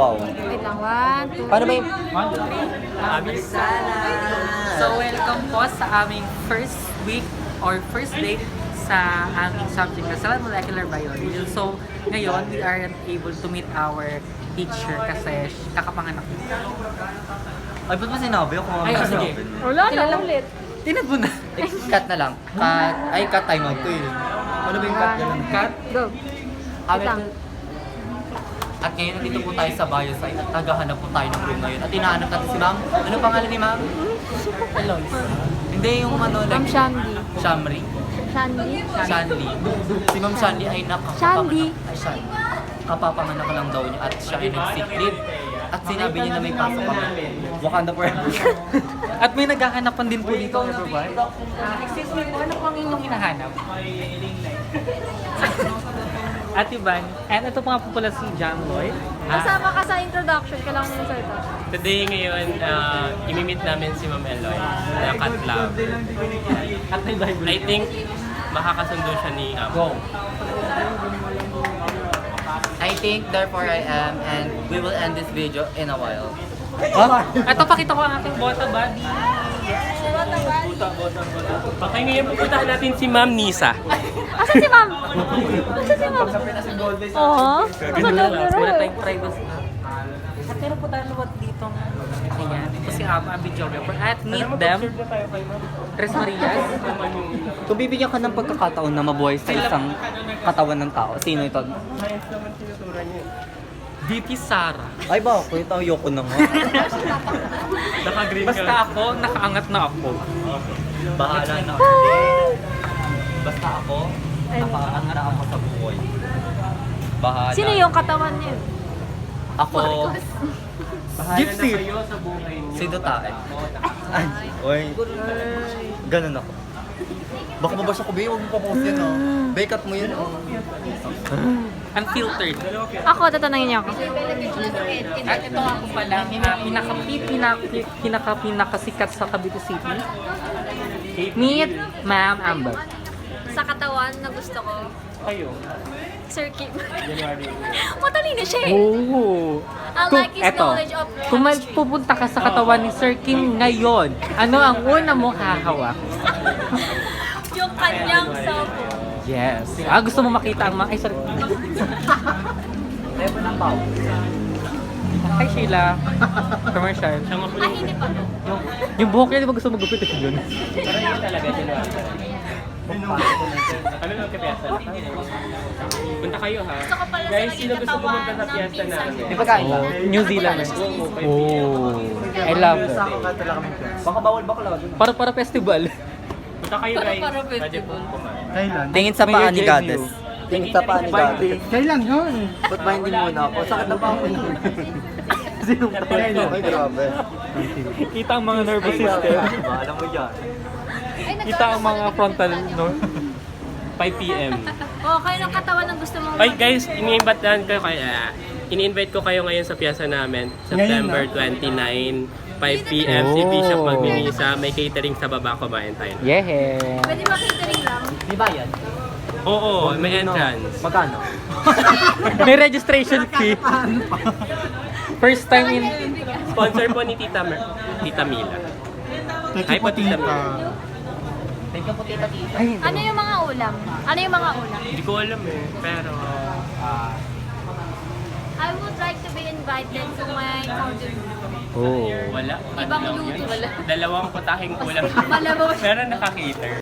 Wow. Wait lang, 1, 2, Paano ba yung... Abisala! So, welcome po sa aming first week or first day sa aming subject na sa molecular biology. So, ngayon, we aren't able to meet our teacher kasi kakapanganak niya. Ay, ba't mo sinabi ako? Ay, sige. Wala na ulit. Tinad mo na. Cut na lang. Cut. Ay, cut time out to eh. Ano ba yung cut na lang? Cut. Go. Wait lang. At ngayon, nandito po tayo sa biosite at naghahanap po tayo ng room ngayon. At hinahanap natin si ma'am. Ano pangalan ni ma'am? Eloise. Hindi yung ano, Ma'am like... Shandy. Shamri. Shandy? Shandy. Si ma'am Shandy ay Shandy. Ay, Shandy. Kapapanganak lang daw niya at siya ay nag-sick leave. At sinabi niya na may pasok kami. Wakanda forever. At may naghahanapan din po dito, everyone. Excuse me po, ano po ang inyong hinahanap? At Ivan, and ito pa nga po pala si John Lloyd. Kasama ka sa introduction, kailangan mo sa ito. Today ngayon, imimit namin si Ma'am Eloy na cat lab. At may Bible. I think makakasundo siya ni Go. I think, therefore I am, and we will end this video in a while. Ito, pakita ko ang aking bota body. Okay, ngayon pupuntahan natin si Ma'am Nisa. Asan si ma'am? Asan si ma'am? Oo. Asan loob na Wala rin? tayong privacy. At meron po tayo luwat dito. Ayan. Ito si Ama, ang videographer. At meet them. Tres Marias. Kung bibigyan ka ng pagkakataon na mabuhay sa isang katawan ng tao, sino ito? VP Sara. Ay ba, ito ayoko na nga. Naka-green Basta ako, nakaangat na ako. Bahala na. Basta ako, nakaangat na ako sa buhay. Bahala. Sino yung katawan niya? Ako, Gypsy. kayo sa buhay niyo. Si Dotae. Ay, oy. Ganun ako. Baka mabasa ko, Bey. Huwag mo pa-post yan, oh. Bey, cut mo yun, oh. Unfiltered. Ako, tatanungin niyo ako. At ito nga po pala, pinakasikat sa Cavite City. Meet Ma'am Amber. Sa katawan na gusto ko, Kayo. Sir Kim. Matalino siya eh. Oh. I like his knowledge of Kung chemistry. pupunta ka sa katawan ni Sir Kim ngayon, ano ang una mong hahawak? Yung kanyang cellphone. Yes. Gusto mo makita ang mga... Ay, sorry. Level ng pao. Hi, Sheila. Commercial. Siya nga po Ay, hindi pa. Yung buhok niya, di ba gusto mo gupitin yun? Pero yun talaga, January. Ano lang kapiyasa? Punta kayo ha. Gusto ko pala sa Guys, naging sino gusto katawan pumunta sa ng piyesta pinsan namin? Di ba kain ba? New Zealand. Oh. I love it. Baka bawal bakla. Para festival. Punta kayo guys. Para Pwede po kumain. Kailan? Tingin sa paa ni Goddess. Tingin sa paa ni Goddess. Kailan yun? Ba't ba hindi muna ako? Sakit na pa ako. Sinong Ay, grabe. Kita ang mga nervous system. Alam mo yan. Kita ang mga frontal, no? 5 p.m. Oh, kayo ng katawan ng gusto mong... Ay guys, ini-invite ko kayo ngayon sa piyesta namin. September 29, 5 p.m. Si Bishop Magminisa. May catering sa baba, kumain tayo. Yeah. Pwede ba catering lang? Di ba yan? Oo, may entrance. Magkano? May registration fee. First time in... Sponsor po ni Tita Mila. Hi po, Tita Mila. Thank you po, tita. Ano yung mga ulam? Ano yung mga ulam? Hindi ko alam eh, pero... I would like to be invited to my country. Oh. Wala. Ibang luto. Dalawang putahing ulam. Malabaw. Pero nakakater.